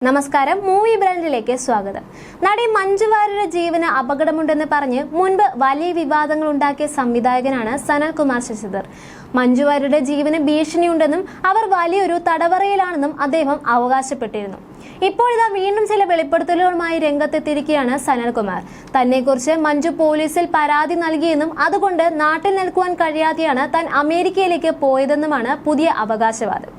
നമസ്കാരം, മൂവി ബ്രാൻഡിലേക്ക് സ്വാഗതം. നടി മഞ്ജു വാര്യരുടെ ജീവന് അപകടമുണ്ടെന്ന് പറഞ്ഞ് മുൻപ് വലിയ വിവാദങ്ങൾ ഉണ്ടാക്കിയ സംവിധായകനാണ് സനൽകുമാർ ശശിധർ. മഞ്ജു വാര്യരുടെ ജീവന് ഭീഷണിയുണ്ടെന്നും അവർ വലിയൊരു തടവറയിലാണെന്നും അദ്ദേഹം അവകാശപ്പെട്ടിരുന്നു. ഇപ്പോഴിതാ വീണ്ടും ചില വെളിപ്പെടുത്തലുകളുമായി രംഗത്തെത്തിയിരിക്കുകയാണ് സനൽകുമാർ. തന്നെക്കുറിച്ച് മഞ്ജു പോലീസിൽ പരാതി നൽകിയെന്നും അതുകൊണ്ട് നാട്ടിൽ നിൽക്കുവാൻ കഴിയാതെയാണ് താൻ അമേരിക്കയിലേക്ക് പോയതെന്നുമാണ് പുതിയ അവകാശവാദം.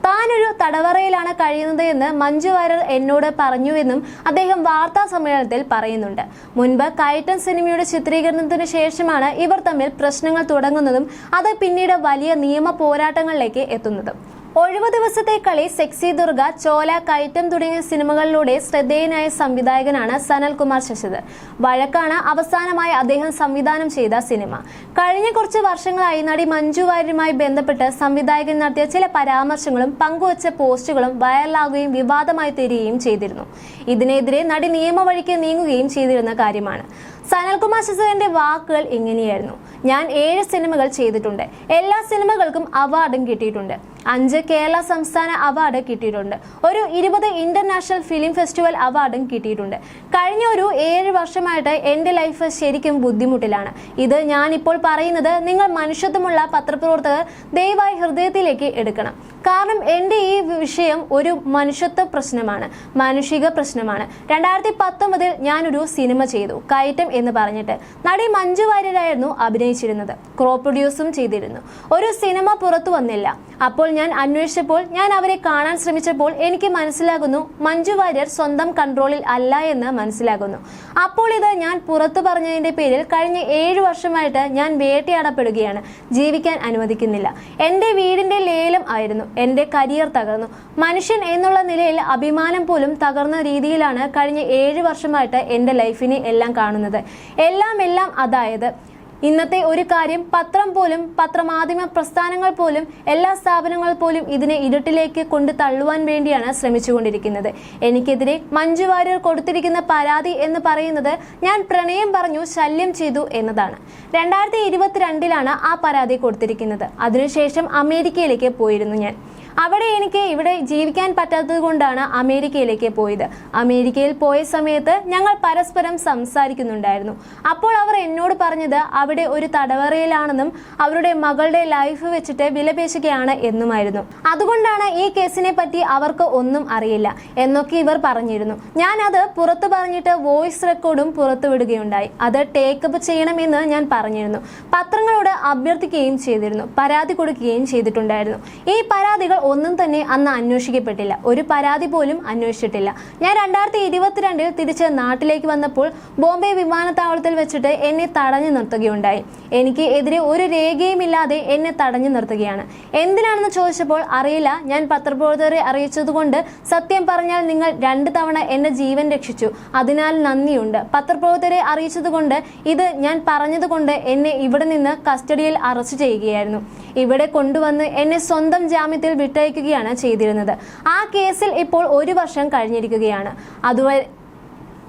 താനൊരു തടവറയിലാണ് കഴിയുന്നത് എന്ന് മഞ്ജു വാര്യർ എന്നോട് പറഞ്ഞുവെന്നും അദ്ദേഹം വാർത്താ സമ്മേളനത്തിൽ പറയുന്നുണ്ട്. മുൻപ് കയറ്റം സിനിമയുടെ ചിത്രീകരണത്തിന് ശേഷമാണ് ഇവർ തമ്മിൽ പ്രശ്നങ്ങൾ തുടങ്ങുന്നതും അത് പിന്നീട് വലിയ നിയമ പോരാട്ടങ്ങളിലേക്ക് എത്തുന്നതും. ഒഴിവു ദിവസത്തെ കളി, സെക്സി ദുർഗ, ചോല, കയറ്റം തുടങ്ങിയ സിനിമകളിലൂടെ ശ്രദ്ധേയനായ സംവിധായകനാണ് സനൽകുമാർ ശശിധർ. വഴക്കാണ് അവസാനമായി അദ്ദേഹം സംവിധാനം ചെയ്ത സിനിമ. കഴിഞ്ഞ കുറച്ച് വർഷങ്ങളായി നടി മഞ്ജു വാര്യരുമായി ബന്ധപ്പെട്ട് സംവിധായകൻ നടത്തിയ ചില പരാമർശങ്ങളും പങ്കുവച്ച പോസ്റ്റുകളും വൈറലാകുകയും വിവാദമായി തീരുകയും ചെയ്തിരുന്നു. ഇതിനെതിരെ നടി നിയമവഴിക്ക് നീങ്ങുകയും ചെയ്തിരുന്ന കാര്യമാണ്. സനൽകുമാർ ശശിധരന്റെ വാക്കുകൾ ഇങ്ങനെയായിരുന്നു: ഞാൻ 7 സിനിമകൾ ചെയ്തിട്ടുണ്ട്. എല്ലാ സിനിമകൾക്കും അവാർഡും കിട്ടിയിട്ടുണ്ട്. 5 കേരള സംസ്ഥാന അവാർഡ് കിട്ടിയിട്ടുണ്ട്. ഒരു 20 ഇന്റർനാഷണൽ ഫിലിം ഫെസ്റ്റിവൽ അവാർഡും കിട്ടിയിട്ടുണ്ട്. കഴിഞ്ഞ ഒരു 7 വർഷമായിട്ട് എന്റെ ലൈഫ് ശരിക്കും ബുദ്ധിമുട്ടിലാണ്. ഇത് ഞാനിപ്പോൾ പറയുന്നത് നിങ്ങൾ മനുഷ്യത്വമുള്ള പത്രപ്രവർത്തകർ ദയവായി ഹൃദയത്തിലേക്ക് എടുക്കണം. കാരണം എന്റെ ഈ വിഷയം ഒരു മനുഷ്യത്വ പ്രശ്നമാണ്, മാനുഷിക പ്രശ്നമാണ്. 2019 ഞാനൊരു സിനിമ ചെയ്തു, കയറ്റം എന്ന് പറഞ്ഞിട്ട്. നടി മഞ്ജു വാര്യരായിരുന്നു അഭിനയിച്ചിരുന്നത്. ക്രോ പ്രൊഡ്യൂസും ചെയ്തിരുന്നു. ഒരു സിനിമ പുറത്തു വന്നില്ല. അപ്പോൾ ഞാൻ അന്വേഷിച്ചപ്പോൾ, ഞാൻ അവരെ കാണാൻ ശ്രമിച്ചപ്പോൾ എനിക്ക് മനസ്സിലാകുന്നു മഞ്ജു വാര്യർ സ്വന്തം കൺട്രോളിൽ അല്ല എന്ന് മനസ്സിലാകുന്നു. അപ്പോൾ ഇത് ഞാൻ പുറത്തു പറഞ്ഞതിന്റെ പേരിൽ കഴിഞ്ഞ 7 വർഷമായിട്ട് ഞാൻ വേട്ടയാടപ്പെടുകയാണ്. ജീവിക്കാൻ അനുവദിക്കുന്നില്ല. എന്റെ വീടിന്റെ ലേലം ആയിരുന്നു. എന്റെ കരിയർ തകർന്നു. മനുഷ്യൻ എന്നുള്ള നിലയിൽ അഭിമാനം പോലും തകർന്ന രീതിയിലാണ് കഴിഞ്ഞ 7 വർഷമായിട്ട് എന്റെ ലൈഫിനെ എല്ലാം കാണുന്നത്. എല്ലാം അതായത് ഇന്നത്തെ ഒരു കാര്യം, പത്രം പോലും, പത്രമാധ്യമ പ്രസ്ഥാനങ്ങൾ പോലും, എല്ലാ സ്ഥാപനങ്ങൾ പോലും ഇതിനെ ഇരുട്ടിലേക്ക് കൊണ്ട് തള്ളുവാൻ വേണ്ടിയാണ് ശ്രമിച്ചുകൊണ്ടിരിക്കുന്നത്. എനിക്കെതിരെ മഞ്ജു വാര്യർ കൊടുത്തിരിക്കുന്ന പരാതി എന്ന് പറയുന്നത് ഞാൻ പ്രണയം പറഞ്ഞു ശല്യം ചെയ്തു എന്നതാണ്. 2022 ആ പരാതി കൊടുത്തിരിക്കുന്നത്. അതിനുശേഷം അമേരിക്കയിലേക്ക് പോയിരുന്നു ഞാൻ. അവിടെ എനിക്ക് ഇവിടെ ജീവിക്കാൻ പറ്റാത്തത് കൊണ്ടാണ് അമേരിക്കയിലേക്ക് പോയത്. അമേരിക്കയിൽ പോയ സമയത്ത് ഞങ്ങൾ പരസ്പരം സംസാരിക്കുന്നുണ്ടായിരുന്നു. അപ്പോൾ അവർ എന്നോട് പറഞ്ഞത് അവിടെ ഒരു തടവറയിലാണെന്നും അവരുടെ മകളുടെ ലൈഫ് വെച്ചിട്ട് വിലപേശുകയാണ് എന്നുമായിരുന്നു. അതുകൊണ്ടാണ് ഈ കേസിനെ പറ്റി അവർക്ക് ഒന്നും അറിയില്ല എന്നൊക്കെ ഇവർ പറഞ്ഞിരുന്നു. ഞാൻ അത് പുറത്തു പറഞ്ഞിട്ട് വോയിസ് റെക്കോർഡും പുറത്തു വിടുകയുണ്ടായി. അത് ടേക്കപ്പ് ചെയ്യണമെന്ന് ഞാൻ പറഞ്ഞിരുന്നു. പത്രങ്ങളോട് അഭ്യർത്ഥിക്കുകയും ചെയ്തിരുന്നു. പരാതി കൊടുക്കുകയും ചെയ്തിട്ടുണ്ടായിരുന്നു. ഈ പരാതികൾ ഒന്നും തന്നെ അന്ന് അന്വേഷിക്കപ്പെട്ടില്ല. ഒരു പരാതി പോലും അന്വേഷിച്ചിട്ടില്ല. ഞാൻ 2022 തിരിച്ച് നാട്ടിലേക്ക് വന്നപ്പോൾ ബോംബെ വിമാനത്താവളത്തിൽ വെച്ചിട്ട് എന്നെ തടഞ്ഞു നിർത്തുകയുണ്ടായി. എനിക്ക് എതിരെ ഒരു രേഖയുമില്ലാതെ എന്നെ തടഞ്ഞു നിർത്തുകയാണ്. എന്തിനാണെന്ന് ചോദിച്ചപ്പോൾ അറിയില്ല, ഞാൻ പത്രപ്രവർത്തകരെ അറിയിച്ചതുകൊണ്ട്. സത്യം പറഞ്ഞാൽ നിങ്ങൾ 2 തവണ എന്റെ ജീവൻ രക്ഷിച്ചു, അതിനാൽ നന്ദിയുണ്ട്. പത്രപ്രവർത്തകരെ അറിയിച്ചതുകൊണ്ട്, ഇത് ഞാൻ പറഞ്ഞതുകൊണ്ട് എന്നെ ഇവിടെ നിന്ന് കസ്റ്റഡിയിൽ അറസ്റ്റ് ചെയ്യുകയായിരുന്നു. ഇവിടെ കൊണ്ടുവന്ന് എന്നെ സ്വന്തം ജാമ്യത്തിൽ വിട്ടയക്കുകയാണ് ചെയ്തിരുന്നത്. ആ കേസിൽ ഇപ്പോൾ 1 വർഷം കഴിഞ്ഞിരിക്കുകയാണ്.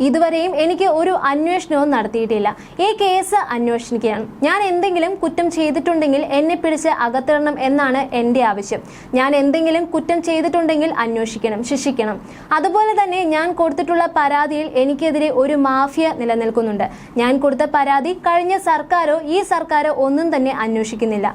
ഇതുവരെയും എനിക്ക് ഒരു അന്വേഷണവും നടത്തിയിട്ടില്ല. ഈ കേസ് അന്വേഷിക്കുകയാണ്. ഞാൻ എന്തെങ്കിലും കുറ്റം ചെയ്തിട്ടുണ്ടെങ്കിൽ എന്നെ പിടിച്ച് അകത്തിടണം എന്നാണ് എൻ്റെ ആവശ്യം. ഞാൻ എന്തെങ്കിലും കുറ്റം ചെയ്തിട്ടുണ്ടെങ്കിൽ അന്വേഷിക്കണം, ശിക്ഷിക്കണം. അതുപോലെ തന്നെ ഞാൻ കൊടുത്തിട്ടുള്ള പരാതിയിൽ എനിക്കെതിരെ ഒരു മാഫിയ നിലനിൽക്കുന്നുണ്ട്. ഞാൻ കൊടുത്ത പരാതി കഴിഞ്ഞ സർക്കാരോ ഈ സർക്കാരോ ഒന്നും തന്നെ അന്വേഷിക്കുന്നില്ല.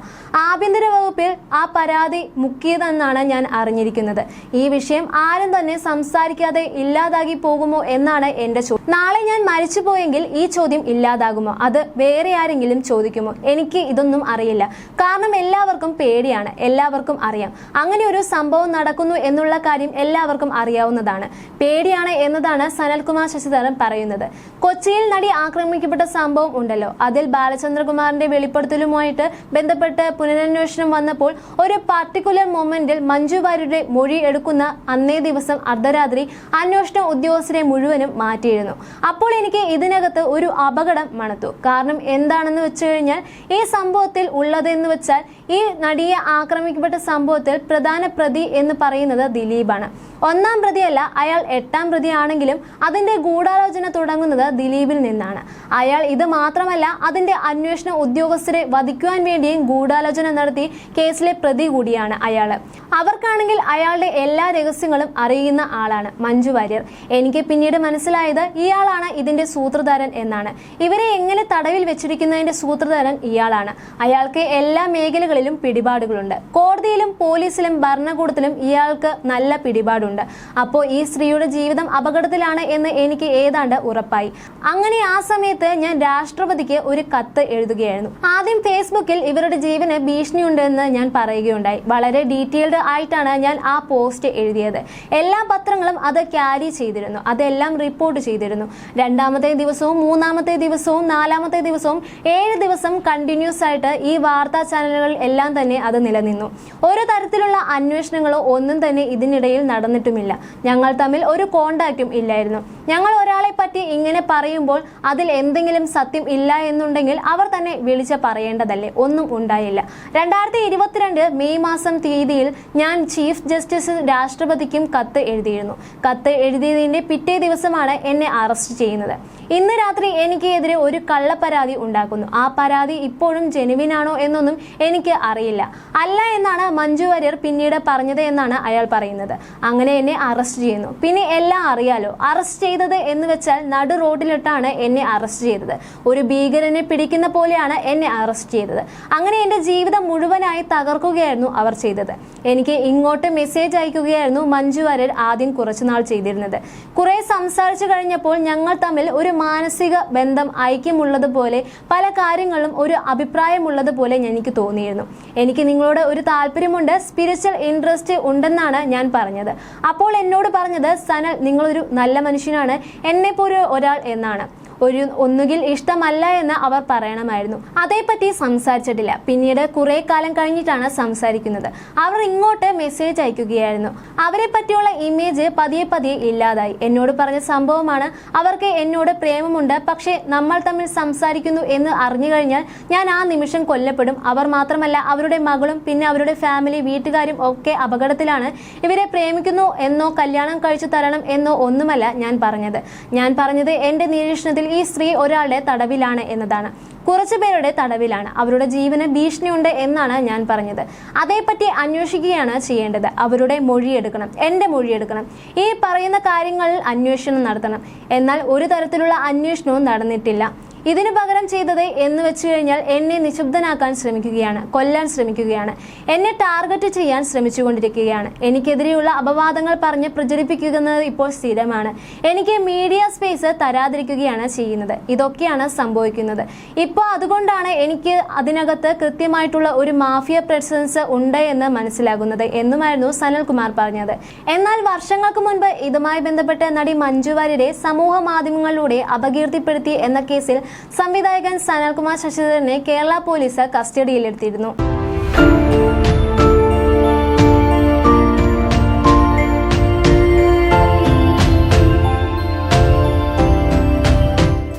ആഭ്യന്തര വകുപ്പിൽ ആ പരാതി മുക്കിയതെന്നാണ് ഞാൻ അറിഞ്ഞിരിക്കുന്നത്. ഈ വിഷയം ആരും തന്നെ സംസാരിക്കാതെ ഇല്ലാതാക്കി പോകുമോ എന്നാണ് എന്റെ ചോദ്യം. നാളെ ഞാൻ മരിച്ചു പോയെങ്കിൽ ഈ ചോദ്യം ഇല്ലാതാകുമോ? അത് വേറെ ആരെങ്കിലും ചോദിക്കുമോ? എനിക്ക് ഇതൊന്നും അറിയില്ല. കാരണം എല്ലാവർക്കും പേടിയാണ്. എല്ലാവർക്കും അറിയാം അങ്ങനെ ഒരു സംഭവം നടക്കുന്നു എന്നുള്ള കാര്യം എല്ലാവർക്കും അറിയാവുന്നതാണ്. പേടിയാണ് എന്നതാണ് സനൽകുമാർ ശശിധരൻ പറയുന്നത്. കൊച്ചിയിൽ നടി ആക്രമിക്കപ്പെട്ട സംഭവം ഉണ്ടല്ലോ, അതിൽ ബാലചന്ദ്രകുമാറിന്റെ വെളിപ്പെടുത്തലുമായിട്ട് ബന്ധപ്പെട്ട് പുനരന്വേഷണം വന്നപ്പോൾ ഒരു പർട്ടിക്കുലർ മൊമെന്റിൽ മഞ്ജു വാര്യരുടെ മൊഴി എടുക്കുന്ന അന്നേ ദിവസം അർദ്ധരാത്രി അന്വേഷണ ഉദ്യോഗസ്ഥരെ മുഴുവനും മാറ്റിയിരുന്നു. അപ്പോൾ എനിക്ക് ഇതിനകത്ത് ഒരു അപകടം മണത്തു. കാരണം എന്താണെന്ന് വെച്ച് കഴിഞ്ഞാൽ, ഈ സംഭവത്തിൽ ഉള്ളതെന്ന് വെച്ചാൽ, ഈ നടിയെ ആക്രമിക്കപ്പെട്ട സംഭവത്തിൽ പ്രധാന പ്രതി എന്ന് പറയുന്നത് ദിലീപാണ്. ഒന്നാം പ്രതിയല്ല, അയാൾ 8ാം പ്രതിയാണെങ്കിലും അതിന്റെ ഗൂഢാലോചന തുടങ്ങുന്നത് ദിലീപിൽ നിന്നാണ്. അയാൾ ഇത് മാത്രമല്ല, അതിന്റെ അന്വേഷണ ഉദ്യോഗസ്ഥരെ വധിക്കുവാൻ വേണ്ടിയും ഗൂഢാലോചന നടത്തി കേസിലെ പ്രതി കൂടിയാണ് അയാൾ. അവർക്കാണെങ്കിൽ അയാളുടെ എല്ലാ രഹസ്യങ്ങളും അറിയുന്ന ആളാണ് മഞ്ജു വാര്യർ. എനിക്ക് പിന്നീട് മനസ്സിലായത് ഇയാളാണ് ഇതിന്റെ സൂത്രധാരൻ എന്നാണ്. ഇവരെ എങ്ങനെ തടവിൽ വെച്ചിരിക്കുന്നതിന്റെ സൂത്രധാരൻ ഇയാളാണ്. അയാൾക്ക് എല്ലാ മേഖലകളിലും പിടിപാടുകളുണ്ട്. കോടതിയിലും പോലീസിലും ഭരണകൂടത്തിലും ഇയാൾക്ക് നല്ല പിടിപാടുണ്ട്. അപ്പോൾ ഈ സ്ത്രീയുടെ ജീവിതം അപകടത്തിലാണ് എന്ന് എനിക്ക് ഏതാണ്ട് ഉറപ്പായി. അങ്ങനെ ആ സമയത്ത് ഞാൻ രാഷ്ട്രപതിക്ക് ഒരു കത്ത് എഴുതുകയായിരുന്നു. ആദ്യം ഫേസ്ബുക്കിൽ ഇവരുടെ ജീവന് ഭീഷണിയുണ്ടെന്ന് ഞാൻ പറയുകയുണ്ടായി. വളരെ ഡീറ്റെയിൽഡ് ആയിട്ടാണ് ഞാൻ ആ പോസ്റ്റ് എഴുതിയത്. എല്ലാ പത്രങ്ങളും അത് ക്യാരി ചെയ്തിരുന്നു, അതെല്ലാം റിപ്പോർട്ട് ചെയ്തിരുന്നു. 2ാമത്തെ ദിവസവും 3ാമത്തെ ദിവസവും 4ാമത്തെ ദിവസവും 7 ദിവസം കണ്ടിന്യൂസ് ആയിട്ട് ഈ വാർത്താ ചാനലുകൾ എല്ലാം തന്നെ അത് നിലനിന്നു. ഒരു തരത്തിലുള്ള അന്വേഷണങ്ങളോ ഒന്നും തന്നെ ഇതിനിടയിൽ നടന്നിട്ടുമില്ല. ഞങ്ങൾ തമ്മിൽ ഒരു കോണ്ടാക്റ്റും ഇല്ലായിരുന്നു. ഞങ്ങൾ ഒരാളെ പറ്റി ഇങ്ങനെ പറയുമ്പോൾ അതിൽ എന്തെങ്കിലും സത്യം ഇല്ല എന്നുണ്ടെങ്കിൽ അവർ തന്നെ വിളിച്ച് പറയേണ്ടതല്ലേ? ഒന്നും ഉണ്ടായില്ല. 2022 മെയ് മാസം തീയതിയിൽ ഞാൻ ചീഫ് ജസ്റ്റിസ് രാഷ്ട്രപതിക്കും കത്ത് എഴുതിയിരുന്നു. കത്ത് എഴുതിയതിന്റെ പിറ്റേ ദിവസമാണ് എന്നെ അറസ്റ്റ് ചെയ്യുന്നത്. ഇന്ന് രാത്രി എനിക്ക് എതിരെ ഒരു കള്ളപ്പരാതി ഉണ്ടാക്കുന്നു. ആ പരാതി ഇപ്പോഴും ജെനുവിനാണോ എന്നൊന്നും എനിക്ക് അറിയില്ല. അല്ല എന്നാണ് മഞ്ജു വാര്യർ പിന്നീട് പറഞ്ഞത് എന്നാണ് അയാൾ പറയുന്നത്. അങ്ങനെ എന്നെ അറസ്റ്റ് ചെയ്യുന്നു. പിന്നെ എല്ലാം അറിയാലോ. അറസ്റ്റ് ചെയ്തത് എന്ന് വെച്ചാൽ നടു റോഡിലിട്ടാണ് എന്നെ അറസ്റ്റ് ചെയ്തത്. ഒരു ഭീകരനെ പിടിക്കുന്ന പോലെയാണ് എന്നെ അറസ്റ്റ് ചെയ്തത്. അങ്ങനെ എന്റെ ജീവിതം മുഴുവനായി തകർക്കുകയായിരുന്നു അവർ ചെയ്തത്. എനിക്ക് ഇങ്ങോട്ട് മെസ്സേജ് അയക്കുകയായിരുന്നു മഞ്ജു വാര്യർ ആദ്യം കുറച്ചുനാൾ ചെയ്തിരുന്നത്. കുറെ സംസാരിച്ചു കഴിഞ്ഞപ്പോൾ ഞങ്ങൾ തമ്മിൽ ഒരു മാനസിക ബന്ധം, ഐക്യമുള്ളതുപോലെ പല കാര്യങ്ങളും ഒരു അഭിപ്രായമുള്ളതുപോലെ എനിക്ക് തോന്നിയിരുന്നു. എനിക്ക് നിങ്ങളോട് ഒരു താല്പര്യമുണ്ട്, സ്പിരിച്വൽ ഇൻട്രസ്റ്റ് ഉണ്ടെന്നാണ് ഞാൻ പറഞ്ഞത്. അപ്പോൾ എന്നോട് പറഞ്ഞത്, സനൽ നിങ്ങളൊരു നല്ല മനുഷ്യനാണ്, എന്നെപ്പോലെ ഒരാൾ എന്നാണ്. ഒന്നുകിൽ ഇഷ്ടമല്ല എന്ന് അവർ പറയണമായിരുന്നു. അതേപ്പറ്റി സംസാരിച്ചിട്ടില്ല. പിന്നീട് കുറെ കാലം കഴിഞ്ഞിട്ടാണ് സംസാരിക്കുന്നത്. അവർ ഇങ്ങോട്ട് മെസ്സേജ് അയക്കുകയായിരുന്നു. അവരെ പറ്റിയുള്ള ഇമേജ് പതിയെ പതിയെ ഇല്ലാതായി. എന്നോട് പറഞ്ഞ സംഭവമാണ്, അവർക്ക് എന്നോട് പ്രേമമുണ്ട്, പക്ഷെ നമ്മൾ തമ്മിൽ സംസാരിക്കുന്നു എന്ന് അറിഞ്ഞു കഴിഞ്ഞാൽ ഞാൻ ആ നിമിഷം കൊല്ലപ്പെടും. അവർ മാത്രമല്ല, അവരുടെ മകളും പിന്നെ അവരുടെ ഫാമിലി, വീട്ടുകാരും ഒക്കെ അപകടത്തിലാണ്. ഇവരെ പ്രേമിക്കുന്നു എന്നോ കല്യാണം കഴിച്ചു തരണം എന്നോ ഒന്നുമല്ല ഞാൻ പറഞ്ഞത് എന്റെ നിരീക്ഷണത്തിൽ ഈ സ്ത്രീ ഒരാളുടെ തടവിലാണ് എന്നതാണ്. കുറച്ചു പേരുടെ തടവിലാണ്. അവരുടെ ജീവന് ഭീഷണിയുണ്ട് എന്നാണ് ഞാൻ പറഞ്ഞത്. അതേപ്പറ്റി അന്വേഷിക്കുകയാണ് ചെയ്യേണ്ടത്. അവരുടെ മൊഴിയെടുക്കണം, എന്റെ മൊഴിയെടുക്കണം. ഈ പറയുന്ന കാര്യങ്ങളിൽ അന്വേഷണം നടത്തണം. എന്നാൽ ഒരു തരത്തിലുള്ള അന്വേഷണവും നടന്നിട്ടില്ല. ഇതിനു പകരം ചെയ്തത് എന്ന് വെച്ചു കഴിഞ്ഞാൽ എന്നെ നിശബ്ദനാക്കാൻ ശ്രമിക്കുകയാണ്, കൊല്ലാൻ ശ്രമിക്കുകയാണ്, എന്നെ ടാർഗറ്റ് ചെയ്യാൻ ശ്രമിച്ചുകൊണ്ടിരിക്കുകയാണ്. എനിക്കെതിരെയുള്ള അപവാദങ്ങൾ പറഞ്ഞ് പ്രചരിപ്പിക്കുന്നത് ഇപ്പോൾ സ്ഥിരമാണ്. എനിക്ക് മീഡിയ സ്പേസ് തരാതിരിക്കുകയാണ് ചെയ്യുന്നത്. ഇതൊക്കെയാണ് സംഭവിക്കുന്നത് ഇപ്പോൾ. അതുകൊണ്ടാണ് എനിക്ക് അതിനകത്ത് കൃത്യമായിട്ടുള്ള ഒരു മാഫിയ പ്രസൻസ് ഉണ്ട് എന്ന് മനസ്സിലാകുന്നത് എന്നുമായിരുന്നു സനൽകുമാർ പറഞ്ഞത്. എന്നാൽ വർഷങ്ങൾക്ക് മുൻപ് ഇതുമായി ബന്ധപ്പെട്ട് നടി മഞ്ജു വാര്യരെ സമൂഹ മാധ്യമങ്ങളിലൂടെ അപകീർത്തിപ്പെടുത്തി എന്ന കേസിൽ സംവിധായകൻ സനൽകുമാർ ശശിധരനെ കേരള പോലീസ് കസ്റ്റഡിയിലെടുത്തിരുന്നു.